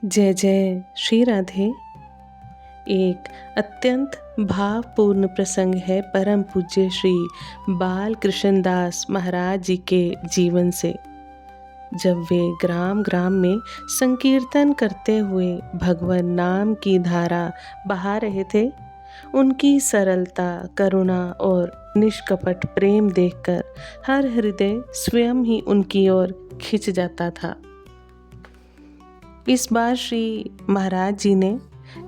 जय जय श्री राधे। एक अत्यंत भावपूर्ण प्रसंग है परम पूज्य श्री बाल कृष्णदास महाराज जी के जीवन से। जब वे ग्राम ग्राम में संकीर्तन करते हुए भगवान नाम की धारा बहा रहे थे, उनकी सरलता, करुणा और निष्कपट प्रेम देखकर हर हृदय स्वयं ही उनकी ओर खिंच जाता था। इस बार श्री महाराज जी ने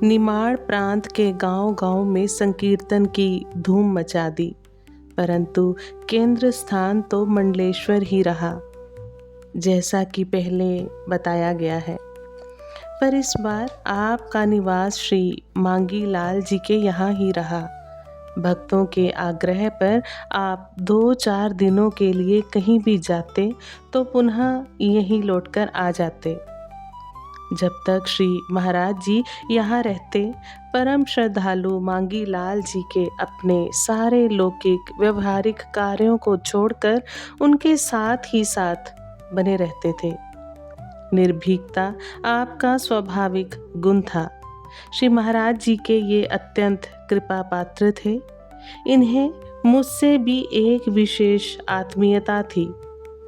निमाड़ प्रांत के गांव-गांव में संकीर्तन की धूम मचा दी, परंतु केंद्र स्थान तो मंडलेश्वर ही रहा, जैसा कि पहले बताया गया है। पर इस बार आपका निवास श्री मांगी लाल जी के यहाँ ही रहा। भक्तों के आग्रह पर आप 2-4 दिनों के लिए कहीं भी जाते तो पुनः यहीं लौटकर आ जाते। जब तक श्री महाराज जी यहाँ रहते, परम श्रद्धालु मांगी लाल जी के अपने सारे लौकिक व्यवहारिक कार्यों को छोड़कर उनके साथ ही साथ बने रहते थे। निर्भीकता आपका स्वाभाविक गुण था। श्री महाराज जी के ये अत्यंत कृपा पात्र थे। इन्हें मुझसे भी एक विशेष आत्मीयता थी।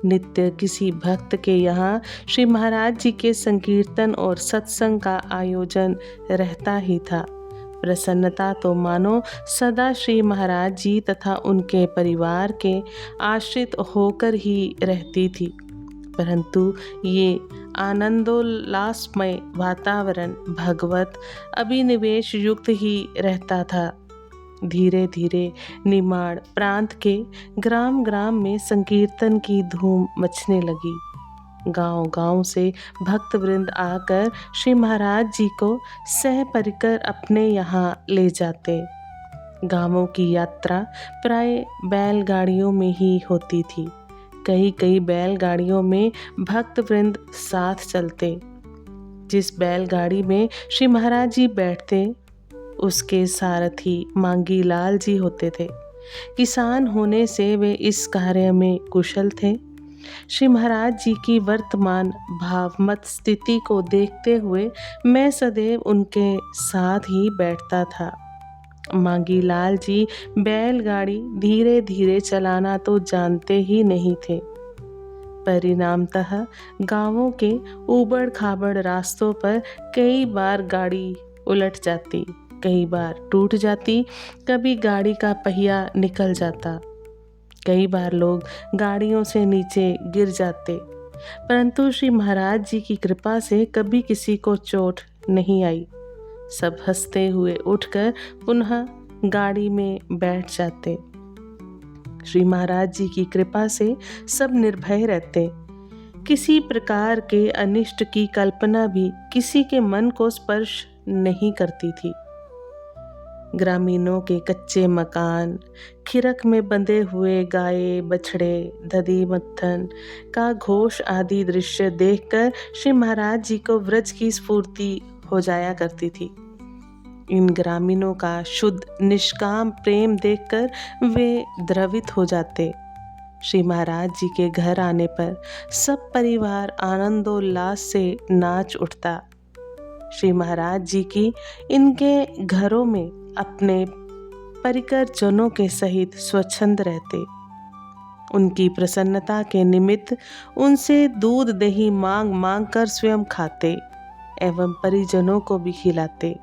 नित्य किसी भक्त के यहाँ श्री महाराज जी के संकीर्तन और सत्संग का आयोजन रहता ही था। प्रसन्नता तो मानो सदा श्री महाराज जी तथा उनके परिवार के आश्रित होकर ही रहती थी, परंतु ये आनंदोल्लासमय वातावरण भगवत अभिनिवेश युक्त ही रहता था। धीरे धीरे निमाड़ प्रांत के ग्राम ग्राम में संकीर्तन की धूम मचने लगी। गांव-गांव से भक्तवृंद आकर श्री महाराज जी को सह परिकर अपने यहाँ ले जाते। गांवों की यात्रा प्राय बैलगाड़ियों में ही होती थी। कई बैलगाड़ियों में भक्तवृंद साथ चलते। जिस बैलगाड़ी में श्री महाराज जी बैठते, उसके सारथी मांगी लाल जी होते थे। किसान होने से वे इस कार्य में कुशल थे। श्री महाराज जी की वर्तमान भावमत स्थिति को देखते हुए मैं सदैव उनके साथ ही बैठता था। मांगी लाल जी बैलगाड़ी धीरे धीरे चलाना तो जानते ही नहीं थे। परिणामतः गांवों के ऊबड़ खाबड़ रास्तों पर कई बार गाड़ी उलट जाती, कई बार टूट जाती, कभी गाड़ी का पहिया निकल जाता, कई बार लोग गाड़ियों से नीचे गिर जाते, परंतु श्री महाराज जी की कृपा से कभी किसी को चोट नहीं आई। सब हंसते हुए उठकर पुनः गाड़ी में बैठ जाते। श्री महाराज जी की कृपा से सब निर्भय रहते। किसी प्रकार के अनिष्ट की कल्पना भी किसी के मन को स्पर्श नहीं करती थी। ग्रामीणों के कच्चे मकान, खिरक में बंधे हुए गाय बछड़े, दधी मत्थन का घोष आदि दृश्य देखकर श्री महाराज जी को व्रज की स्फूर्ति हो जाया करती थी। इन ग्रामीणों का शुद्ध निष्काम प्रेम देखकर वे द्रवित हो जाते। श्री महाराज जी के घर आने पर सब परिवार आनंदोल्लास से नाच उठता। श्री महाराज जी की इनके घरों में अपने परिकर जनों के सहित स्वच्छंद रहते। उनकी प्रसन्नता के निमित्त उनसे दूध दही मांग मांग कर स्वयं खाते एवं परिजनों को भी खिलाते।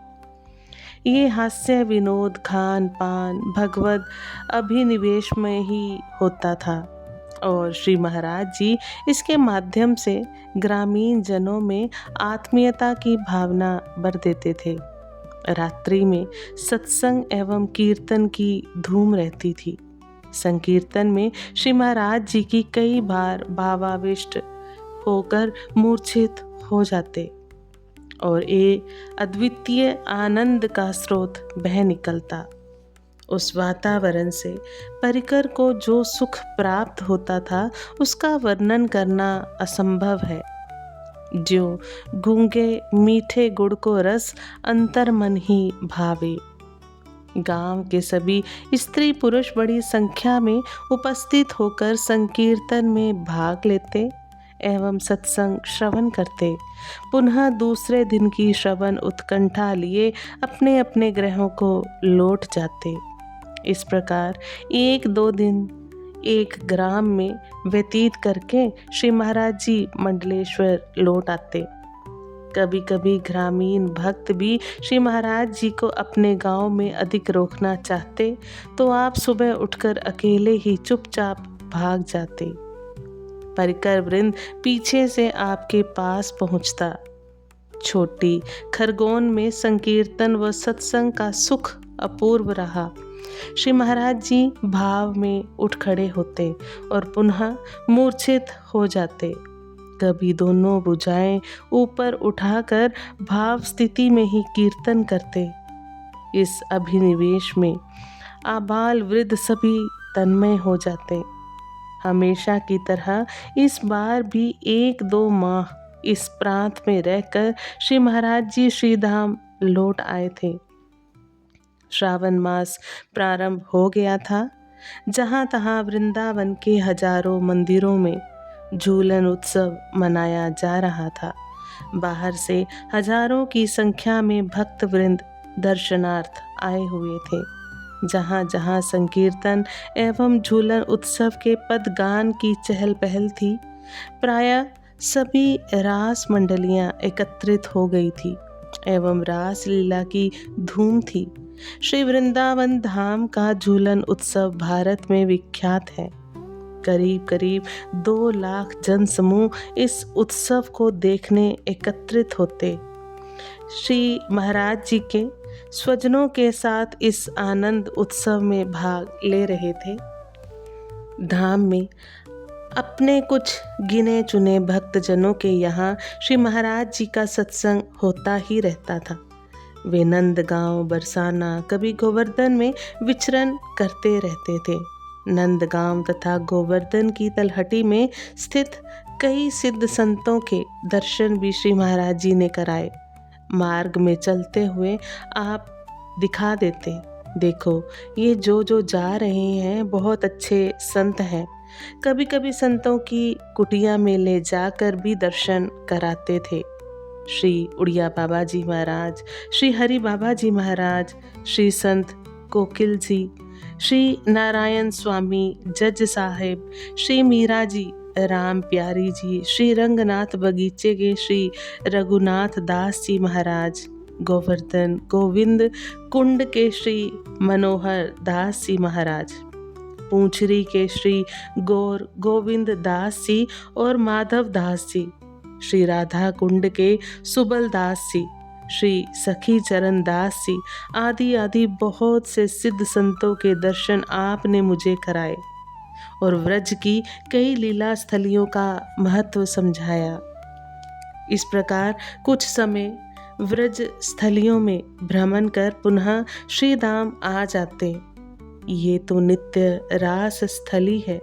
ये हास्य विनोद खान पान भगवत अभिनिवेश में ही होता था और श्री महाराज जी इसके माध्यम से ग्रामीण जनों में आत्मीयता की भावना भर देते थे। रात्रि में सत्संग एवं कीर्तन की धूम रहती थी। संकीर्तन में श्री महाराज जी की कई बार भावाविष्ट होकर मूर्छित हो जाते और ये अद्वितीय आनंद का स्रोत बह निकलता। उस वातावरण से परिकर को जो सुख प्राप्त होता था उसका वर्णन करना असंभव है। जो गूंगे मीठे गुड़ को रस अंतर मन ही भावे। गांव के सभी स्त्री पुरुष बड़ी संख्या में उपस्थित होकर संकीर्तन में भाग लेते एवं सत्संग श्रवण करते पुनः दूसरे दिन की श्रवण उत्कंठा लिए अपने अपने गृहों को लौट जाते। इस प्रकार 1-2 दिन एक ग्राम में व्यतीत करके श्री महाराज जी मंडलेश्वर लौट आते। कभी कभी ग्रामीण भक्त भी श्री महाराज जी को अपने गांव में अधिक रोकना चाहते तो आप सुबह उठकर अकेले ही चुपचाप भाग जाते। परिकर वृंद पीछे से आपके पास पहुंचता। छोटी खरगोन में संकीर्तन व सत्संग का सुख अपूर्व रहा। श्री महाराज जी भाव में उठ खड़े होते और पुनः मूर्छित हो जाते। कभी दोनों भुजाएं ऊपर उठाकर भाव स्थिति में ही कीर्तन करते। इस अभिनिवेश में आबाल वृद्ध सभी तन्मय हो जाते। हमेशा की तरह इस बार भी 1-2 माह इस प्रांत में रहकर श्री महाराज जी श्रीधाम लौट आए थे। श्रावण मास प्रारंभ हो गया था। जहाँ तहाँ वृंदावन के हजारों मंदिरों में झूलन उत्सव मनाया जा रहा था। बाहर से हजारों की संख्या में भक्त वृंद दर्शनार्थ आए हुए थे। जहाँ जहाँ संकीर्तन एवं झूलन उत्सव के पदगान की चहल पहल थी, प्रायः सभी रास मंडलियाँ एकत्रित हो गई थी एवं रास लीला की धूम थी। श्री वृंदावन धाम का झूलन उत्सव भारत में विख्यात है। करीब करीब 2 लाख जन समूह इस उत्सव को देखने एकत्रित होते। श्री महाराज जी के स्वजनों के साथ इस आनंद उत्सव में भाग ले रहे थे। धाम में अपने कुछ गिने चुने भक्तजनों के यहाँ श्री महाराज जी का सत्संग होता ही रहता था। वे नंदगांव, बरसाना, कभी गोवर्धन में विचरण करते रहते थे। नंदगांव तथा गोवर्धन की तलहटी में स्थित कई सिद्ध संतों के दर्शन भी श्री महाराज जी ने कराए। मार्ग में चलते हुए आप दिखा देते, देखो ये जो जा रहे हैं बहुत अच्छे संत हैं। कभी कभी संतों की कुटिया में ले जाकर भी दर्शन कराते थे। श्री उड़िया बाबा जी महाराज, श्री हरि बाबा जी महाराज, श्री संत कोकिल जी, श्री नारायण स्वामी जज साहेब, श्री मीरा जी, राम प्यारी जी, श्री रंगनाथ बगीचे के श्री रघुनाथ दास जी महाराज, गोवर्धन गोविंद कुंड के श्री मनोहर दास जी महाराज, पूंछरी के श्री गौर गोविंद दास जी और माधव दास जी, श्री राधा कुंड के सुबल दास जी, श्री सखी चरण दास जी आदि आदि बहुत से सिद्ध संतों के दर्शन आपने मुझे कराए और व्रज की कई लीला स्थलियों का महत्व समझाया। इस प्रकार कुछ समय व्रज स्थलियों में भ्रमण कर पुनः श्रीधाम आ जाते। ये तो नित्य रास स्थली है।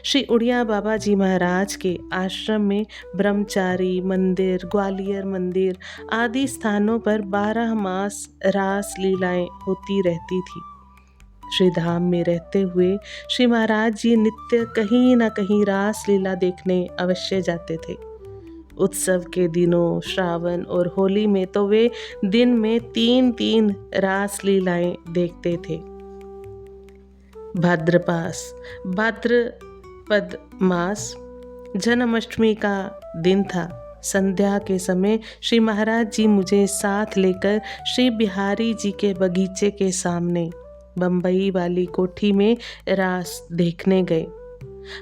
श्री उड़िया बाबा जी महाराज के आश्रम में ब्रह्मचारी मंदिर, ग्वालियर मंदिर आदि स्थानों पर 12 मास रास लीलाएं होती रहती थी। श्री धाम में रहते हुए श्री महाराज जी नित्य कहीं न कहीं रास लीला देखने अवश्य जाते थे। उत्सव के दिनों, श्रावण और होली में तो वे दिन में 3-3 रास लीलाएं देखते थे। भाद्रपद मास जन्माष्टमी का दिन था। संध्या के समय श्री महाराज जी मुझे साथ लेकर श्री बिहारी जी के बगीचे के सामने बम्बई वाली कोठी में रास देखने गए।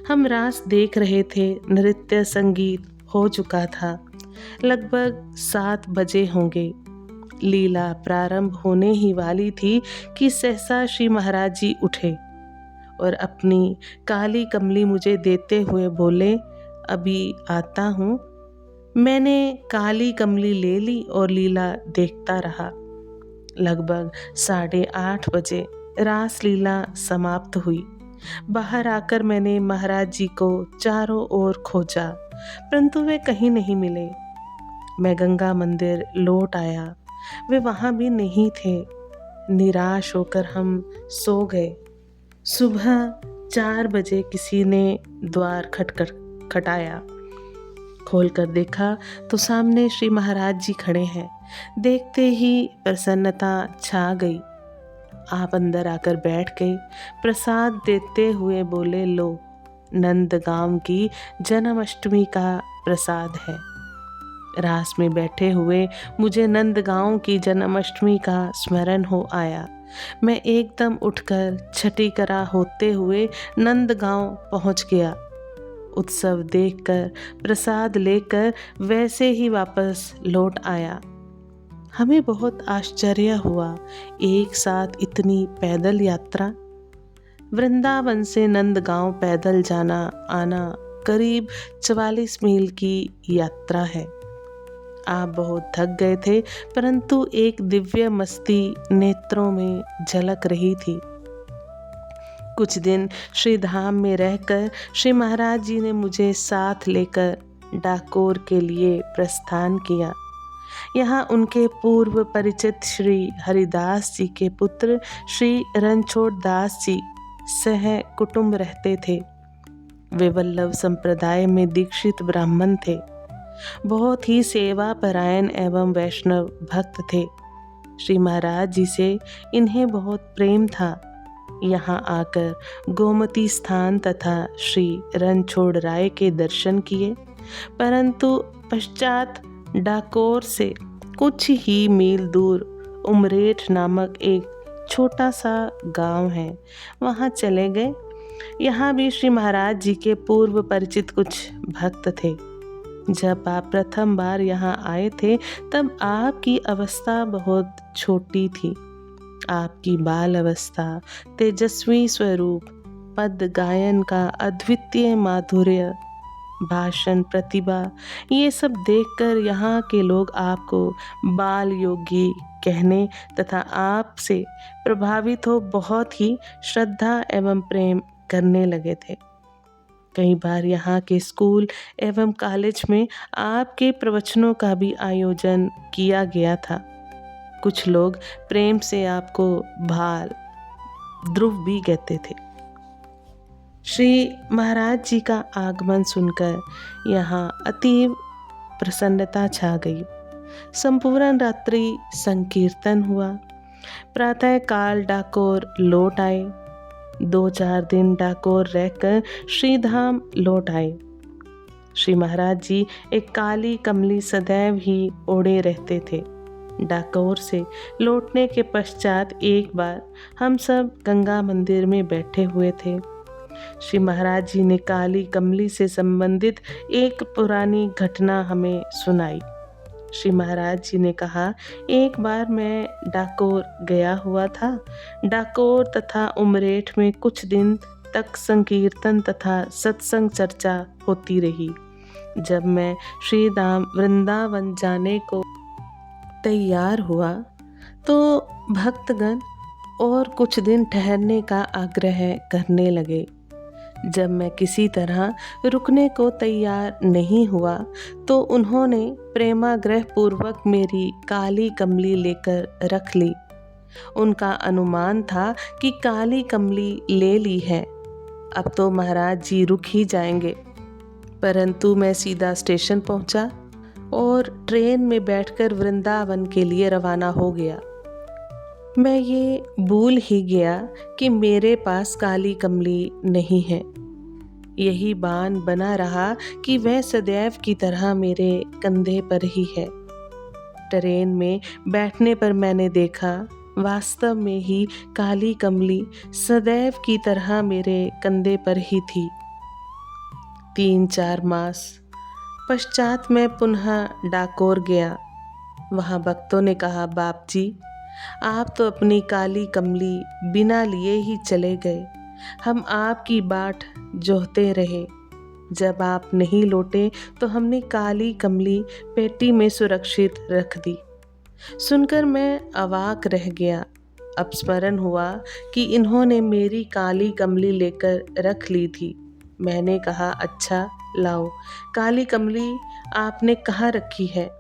हम रास देख रहे थे। नृत्य संगीत हो चुका था। लगभग 7 बजे होंगे। लीला प्रारंभ होने ही वाली थी कि सहसा श्री महाराज जी उठे और अपनी काली कमली मुझे देते हुए बोले, अभी आता हूँ। मैंने काली कमली ले ली और लीला देखता रहा। लगभग 8:30 बजे रास लीला समाप्त हुई। बाहर आकर मैंने महाराज जी को चारों ओर खोजा, परंतु वे कहीं नहीं मिले। मैं गंगा मंदिर लौट आया, वे वहाँ भी नहीं थे। निराश होकर हम सो गए। सुबह 4 बजे किसी ने द्वार खटखटाया। खोलकर देखा तो सामने श्री महाराज जी खड़े हैं। देखते ही प्रसन्नता छा गई। आप अंदर आकर बैठ गए। प्रसाद देते हुए बोले, लो, नंदगांव की जन्माष्टमी का प्रसाद है। रास में बैठे हुए मुझे नंदगांव की जन्माष्टमी का स्मरण हो आया। मैं एकदम उठकर छठीकरा होते हुए नंदगांव पहुंच गया। उत्सव देखकर प्रसाद लेकर वैसे ही वापस लौट आया। हमें बहुत आश्चर्य हुआ, एक साथ इतनी पैदल यात्रा। वृंदावन से नंदगांव पैदल जाना आना करीब 44 मील की यात्रा है। आप बहुत थक गए थे, परंतु एक दिव्य मस्ती नेत्रों में झलक रही थी। कुछ दिन श्री धाम में रहकर श्री महाराज जी ने मुझे साथ लेकर डाकोर के लिए प्रस्थान किया। यहाँ उनके पूर्व परिचित श्री हरिदास जी के पुत्र श्री रणछोड़ दास जी सह कुटुंब रहते थे। वे वल्लभ संप्रदाय में दीक्षित ब्राह्मण थे। बहुत ही सेवा परायण एवं वैष्णव भक्त थे। श्री महाराज जी से इन्हें बहुत प्रेम था। यहाँ आकर गोमती स्थान तथा श्री रणछोड़ राय के दर्शन किए, परंतु पश्चात डाकोर से कुछ ही मील दूर उमरेठ नामक एक छोटा सा गांव है, वहाँ चले गए। यहाँ भी श्री महाराज जी के पूर्व परिचित कुछ भक्त थे। जब आप प्रथम बार यहाँ आए थे तब आपकी अवस्था बहुत छोटी थी। आपकी बाल अवस्था, तेजस्वी स्वरूप, पद गायन का अद्वितीय माधुर्य, भाषण प्रतिभा, ये सब देखकर यहाँ के लोग आपको बाल योगी कहने तथा आपसे प्रभावित हो बहुत ही श्रद्धा एवं प्रेम करने लगे थे। कई बार यहाँ के स्कूल एवं कॉलेज में आपके प्रवचनों का भी आयोजन किया गया था। कुछ लोग प्रेम से आपको भाल, ध्रुव भी कहते थे। श्री महाराज जी का आगमन सुनकर यहाँ अतीव प्रसन्नता छा गई। संपूर्ण रात्रि संकीर्तन हुआ। प्रातः काल डाकोर लौट आए। 2-4 दिन डाकोर रहकर श्रीधाम लौट आए। श्री महाराज जी एक काली कमली सदैव ही ओढ़े रहते थे। डाकोर से लौटने के पश्चात एक बार हम सब गंगा मंदिर में बैठे हुए थे। श्री महाराज जी ने काली कमली से संबंधित एक पुरानी घटना हमें सुनाई। श्री महाराज जी ने कहा, एक बार मैं डाकोर गया हुआ था। डाकोर तथा उमरेठ में कुछ दिन तक संकीर्तन तथा सत्संग चर्चा होती रही। जब मैं श्री धाम वृंदावन जाने को तैयार हुआ तो भक्तगण और कुछ दिन ठहरने का आग्रह करने लगे। जब मैं किसी तरह रुकने को तैयार नहीं हुआ तो उन्होंने प्रेमाग्रह पूर्वक मेरी काली कमली लेकर रख ली। उनका अनुमान था कि काली कमली ले ली है, अब तो महाराज जी रुक ही जाएंगे। परंतु मैं सीधा स्टेशन पहुंचा और ट्रेन में बैठकर वृंदावन के लिए रवाना हो गया। मैं ये भूल ही गया कि मेरे पास काली कमली नहीं है। यही बान बना रहा कि वह सदैव की तरह मेरे कंधे पर ही है। ट्रेन में बैठने पर मैंने देखा, वास्तव में ही काली कमली सदैव की तरह मेरे कंधे पर ही थी। 3-4 मास पश्चात मैं पुनः डाकोर गया। वहाँ भक्तों ने कहा, बाप जी, आप तो अपनी काली कमली बिना लिए ही चले गए। हम आपकी बाट जोहते रहे। जब आप नहीं लौटे तो हमने काली कमली पेटी में सुरक्षित रख दी। सुनकर मैं अवाक रह गया। अब स्मरण हुआ कि इन्होंने मेरी काली कमली लेकर रख ली थी। मैंने कहा, अच्छा लाओ, काली कमली आपने कहाँ रखी है?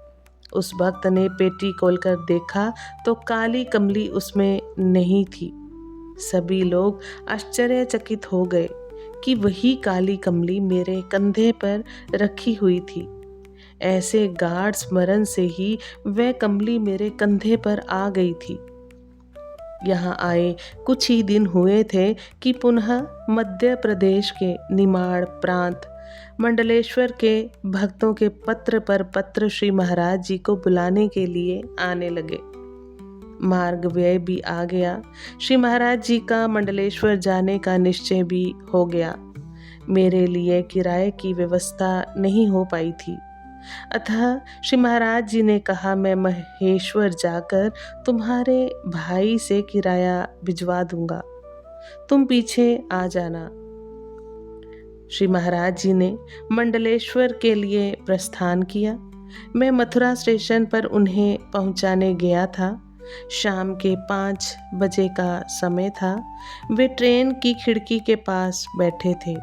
उस भक्त ने पेटी खोलकर देखा तो काली कमली उसमें नहीं थी। सभी लोग आश्चर्यचकित हो गए कि वही काली कमली मेरे कंधे पर रखी हुई थी। ऐसे गाढ़ स्मरण से ही वह कमली मेरे कंधे पर आ गई थी। यहाँ आए कुछ ही दिन हुए थे कि पुनः मध्य प्रदेश के निमाड़ प्रांत मंडलेश्वर के भक्तों के पत्र पर पत्र श्री महाराज जी को बुलाने के लिए आने लगे। मार्ग व्यय भी आ गया। श्री महाराज जी का मंडलेश्वर जाने का निश्चय भी हो गया। मेरे लिए किराए की व्यवस्था नहीं हो पाई थी, अतः श्री महाराज जी ने कहा, मैं महेश्वर जाकर तुम्हारे भाई से किराया भिजवा दूंगा, तुम पीछे आ जाना। श्री महाराज जी ने मंडलेश्वर के लिए प्रस्थान किया। मैं मथुरा स्टेशन पर उन्हें पहुंचाने गया था। शाम के 5 बजे का समय था। वे ट्रेन की खिड़की के पास बैठे थे।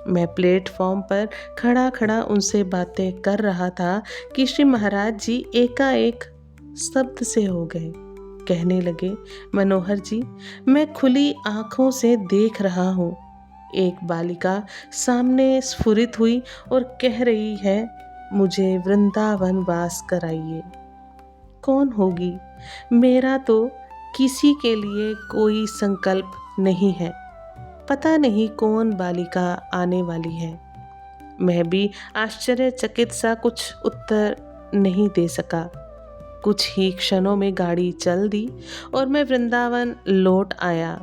मैं प्लेटफॉर्म पर खड़ा खड़ा उनसे बातें कर रहा था कि श्री महाराज जी एकाएक स्तब्ध से हो गए। कहने लगे, मनोहर जी, मैं खुली आंखों से देख रहा हूँ। एक बालिका सामने स्फुरित हुई और कह रही है, मुझे वृंदावन वास कराइए। कौन होगी? मेरा तो किसी के लिए कोई संकल्प नहीं है। पता नहीं कौन बालिका आने वाली है। मैं भी आश्चर्यचकित सा कुछ उत्तर नहीं दे सका। कुछ ही क्षणों में गाड़ी चल दी और मैं वृंदावन लौट आया।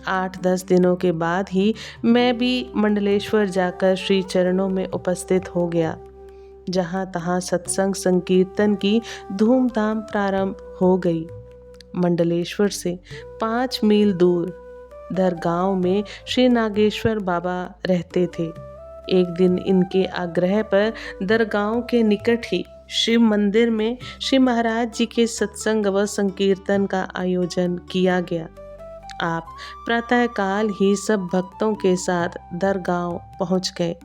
8-10 दिनों के बाद ही मैं भी मंडलेश्वर जाकर श्री चरणों में उपस्थित हो गया। जहाँ तहाँ सत्संग संकीर्तन की धूमधाम प्रारंभ हो गई। मंडलेश्वर से 5 मील दूर दरगांव में श्री नागेश्वर बाबा रहते थे। एक दिन इनके आग्रह पर दरगांव के निकट ही शिव मंदिर में श्री महाराज जी के सत्संग व संकीर्तन का आयोजन किया गया। आप प्रातःकाल ही सब भक्तों के साथ दरगांव पहुंच गए।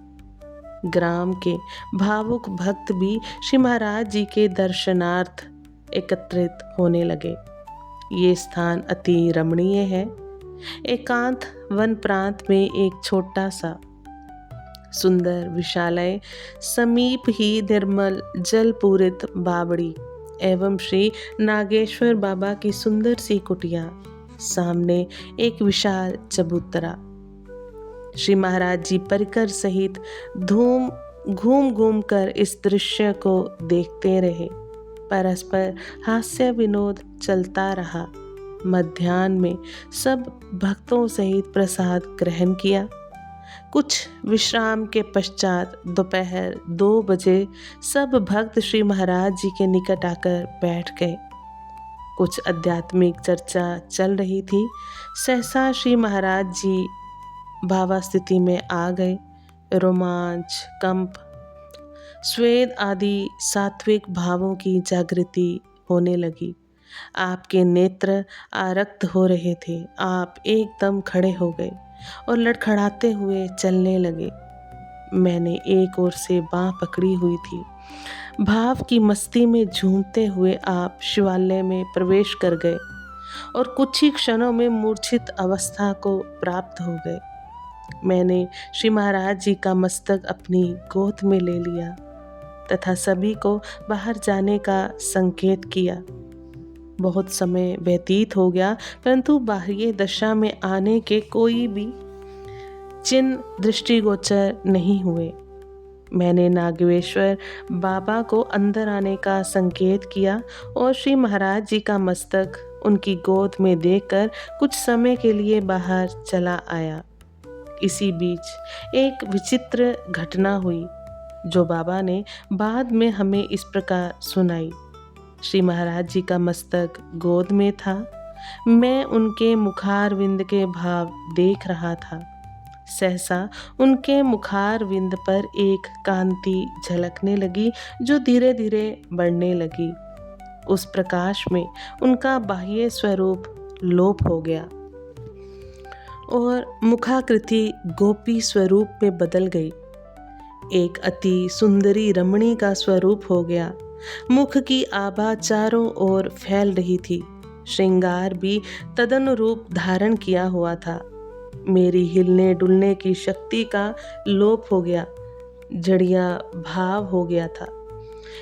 ग्राम के भावुक भक्त भी श्री महाराज जी के दर्शनार्थ एकत्रित होने लगे। ये स्थान अति रमणीय है। एकांत वन प्रांत में एक छोटा सा सुंदर विशालय, समीप ही निर्मल जल पूरित बावड़ी एवं श्री नागेश्वर बाबा की सुंदर सी कुटिया, सामने एक विशाल चबूतरा। श्री महाराज जी परिकर सहित घूम घूम कर इस दृश्य को देखते रहे। परस्पर हास्य विनोद चलता रहा। मध्याह्न में सब भक्तों सहित प्रसाद ग्रहण किया। कुछ विश्राम के पश्चात दोपहर 2 बजे सब भक्त श्री महाराज जी के निकट आकर बैठ गए। कुछ आध्यात्मिक चर्चा चल रही थी। सहसा श्री महाराज जी भावास्थिति में आ गए। रोमांच, कंप, स्वेद आदि सात्विक भावों की जागृति होने लगी। आपके नेत्र आरक्त हो रहे थे। आप एकदम खड़े हो गए और लड़खड़ाते हुए चलने लगे। मैंने एक ओर से बाँह पकड़ी हुई थी। भाव की मस्ती में झूमते हुए आप शिवालय में प्रवेश कर गए और कुछ ही क्षणों में मूर्छित अवस्था को प्राप्त हो गए। मैंने श्री महाराज जी का मस्तक अपनी गोद में ले लिया तथा सभी को बाहर जाने का संकेत किया। बहुत समय व्यतीत हो गया, परंतु बाह्य दशा में आने के कोई भी चिन्ह दृष्टिगोचर नहीं हुए। मैंने नागेश्वर बाबा को अंदर आने का संकेत किया और श्री महाराज जी का मस्तक उनकी गोद में देकर कुछ समय के लिए बाहर चला आया। इसी बीच एक विचित्र घटना हुई जो बाबा ने बाद में हमें इस प्रकार सुनाई। श्री महाराज जी का मस्तक गोद में था। मैं उनके मुखारविंद के भाव देख रहा था। सहसा उनके मुखारविंद पर एक कांति झलकने लगी जो धीरे धीरे बढ़ने लगी। उस प्रकाश में उनका बाह्य स्वरूप लोप हो गया और मुखाकृति गोपी स्वरूप में बदल गई। एक अति सुंदरी रमणी का स्वरूप हो गया। मुख की आभा चारों ओर फैल रही थी। श्रृंगार भी तदनुरूप धारण किया हुआ था। मेरी हिलने डुलने की शक्ति का लोप हो गया। जड़िया भाव हो गया था।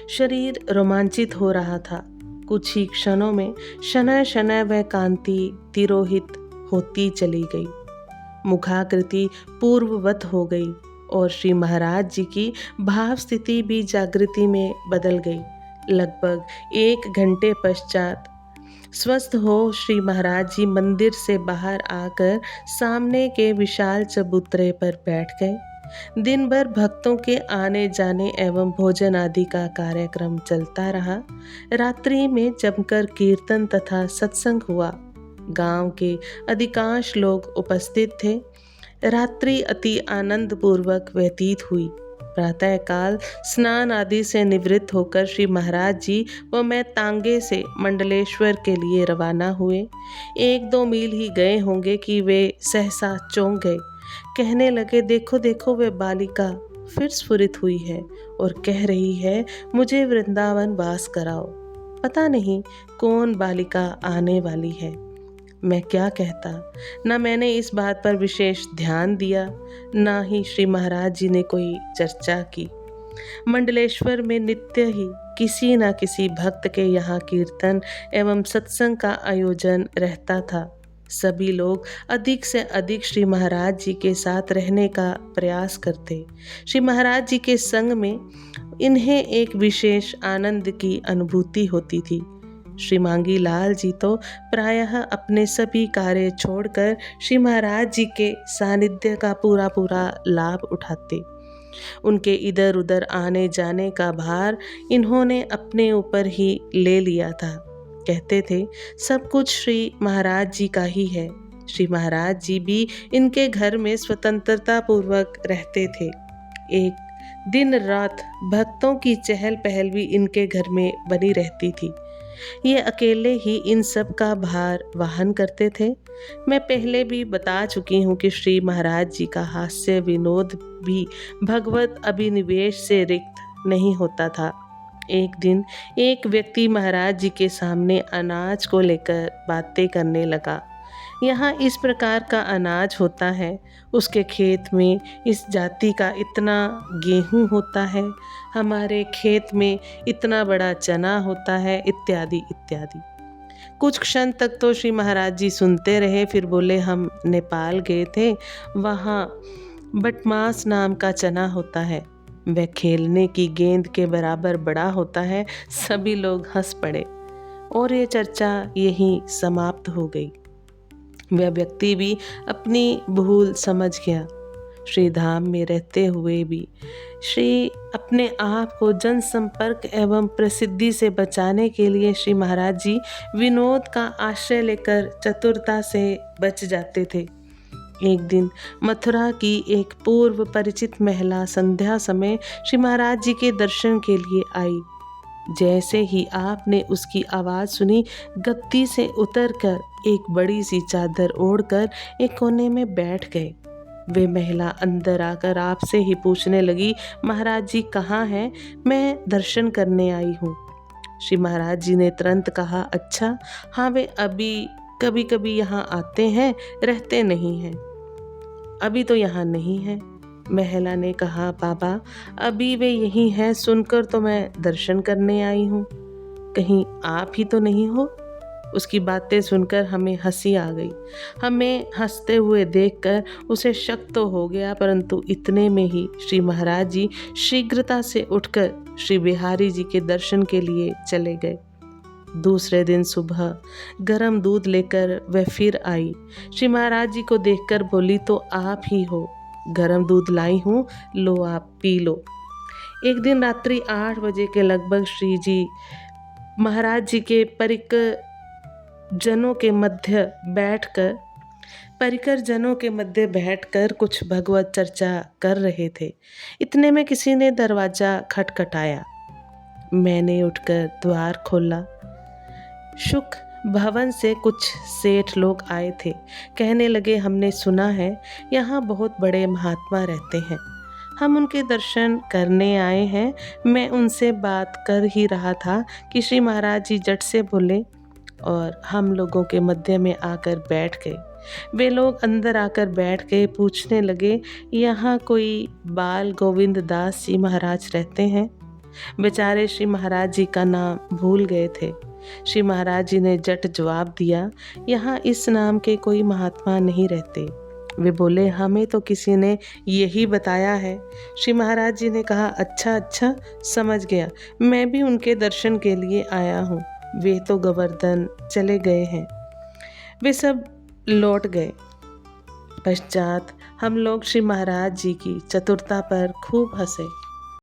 शरीर रोमांचित हो रहा था। कुछ ही क्षणों में शनय शनय वह कांति तिरोहित होती चली गई। मुखाकृति पूर्ववत हो गई और श्री महाराज जी की भाव स्थिति भी जागृति में बदल गई। लगभग 1 घंटे पश्चात स्वस्थ हो श्री महाराज जी मंदिर से बाहर आकर सामने के विशाल चबूतरे पर बैठ गए। दिन भर भक्तों के आने जाने एवं भोजन आदि का कार्यक्रम चलता रहा। रात्रि में जमकर कीर्तन तथा सत्संग हुआ। गांव के अधिकांश लोग उपस्थित थे। रात्रि अति आनंद पूर्वक व्यतीत हुई। प्रातःकाल स्नान आदि से निवृत्त होकर श्री महाराज जी व मैं तांगे से मंडलेश्वर के लिए रवाना हुए। 1-2 मील ही गए होंगे कि वे सहसा चौंक गए। कहने लगे, देखो देखो, वे बालिका फिर स्फुरित हुई है और कह रही है मुझे वृंदावन वास कराओ। पता नहीं कौन बालिका आने वाली है। मैं क्या कहता, न मैंने इस बात पर विशेष ध्यान दिया, न ही श्री महाराज जी ने कोई चर्चा की। मंडलेश्वर में नित्य ही किसी न किसी भक्त के यहाँ कीर्तन एवं सत्संग का आयोजन रहता था। सभी लोग अधिक से अधिक श्री महाराज जी के साथ रहने का प्रयास करते। श्री महाराज जी के संग में इन्हें एक विशेष आनंद की अनुभूति होती थी। श्री मांगी लाल जी तो प्रायः अपने सभी कार्य छोड़कर श्री महाराज जी के सानिध्य का पूरा लाभ उठाते। उनके इधर उधर आने जाने का भार इन्होंने अपने ऊपर ही ले लिया था। कहते थे सब कुछ श्री महाराज जी का ही है। श्री महाराज जी भी इनके घर में स्वतंत्रता पूर्वक रहते थे। एक दिन रात भक्तों की चहल पहल भी इनके घर में बनी रहती थी। ये अकेले ही इन सब का भार वहन करते थे। मैं पहले भी बता चुकी हूँ कि श्री महाराज जी का हास्य विनोद भी भगवत अभिनिवेश से रिक्त नहीं होता था। एक दिन एक व्यक्ति महाराज जी के सामने अनाज को लेकर बातें करने लगा। यहाँ इस प्रकार का अनाज होता है, उसके खेत में इस जाति का इतना गेहूँ होता है, हमारे खेत में इतना बड़ा चना होता है, इत्यादि इत्यादि। कुछ क्षण तक तो श्री महाराज जी सुनते रहे। फिर बोले, हम नेपाल गए थे, वहाँ बटमास नाम का चना होता है, वह खेलने की गेंद के बराबर बड़ा होता है। सभी लोग हंस पड़े और ये चर्चा यहीं समाप्त हो गई। वह व्यक्ति भी अपनी भूल समझ गया। श्री धाम में रहते हुए भी श्री अपने आप को जनसंपर्क एवं प्रसिद्धि से बचाने के लिए श्री महाराज जी विनोद का आश्रय लेकर चतुरता से बच जाते थे। एक दिन मथुरा की एक पूर्व परिचित महिला संध्या समय श्री महाराज जी के दर्शन के लिए आई। जैसे ही आपने उसकी आवाज़ सुनी, गद्दी से उतरकर एक बड़ी सी चादर ओढ़कर एक कोने में बैठ गए। वे महिला अंदर आकर आपसे ही पूछने लगी, महाराज जी कहाँ हैं? मैं दर्शन करने आई हूँ। श्री महाराज जी ने तुरंत कहा, अच्छा हाँ, वे अभी कभी कभी यहाँ आते हैं, रहते नहीं हैं। अभी तो यहाँ नहीं है। महिला ने कहा, बाबा अभी वे यहीं हैं, सुनकर तो मैं दर्शन करने आई हूँ। कहीं आप ही तो नहीं हो? उसकी बातें सुनकर हमें हंसी आ गई। हमें हंसते हुए देखकर उसे शक तो हो गया, परंतु इतने में ही श्री महाराज जी शीघ्रता से उठकर श्री बिहारी जी के दर्शन के लिए चले गए। दूसरे दिन सुबह गरम दूध लेकर वह फिर आई। श्री महाराज जी को देखकर बोली, तो आप ही हो, गरम दूध लाई हूँ, लो आप पी लो। एक दिन रात्रि 8 बजे के लगभग श्री जी महाराज जी के परिकर जनों के मध्य बैठकर कुछ भगवत चर्चा कर रहे थे। इतने में किसी ने दरवाजा खटखटाया। मैंने उठकर द्वार खोला। शुक भवन से कुछ सेठ लोग आए थे। कहने लगे, हमने सुना है यहाँ बहुत बड़े महात्मा रहते हैं, हम उनके दर्शन करने आए हैं। मैं उनसे बात कर ही रहा था कि श्री महाराज जी झट से बोले और हम लोगों के मध्य में आकर बैठ गए। वे लोग अंदर आकर बैठ गए। पूछने लगे, यहाँ कोई बाल गोविंद दास जी महाराज रहते हैं? बेचारे श्री महाराज जी का नाम भूल गए थे। श्री महाराज जी ने झट जवाब दिया, यहाँ इस नाम के कोई महात्मा नहीं रहते। वे बोले, हमें तो किसी ने यही बताया है। श्री महाराज जी ने कहा, अच्छा अच्छा, समझ गया, मैं भी उनके दर्शन के लिए आया हूँ। वे तो गोवर्धन चले गए हैं। वे सब लौट गए। पश्चात हम लोग श्री महाराज जी की चतुरता पर खूब हंसे।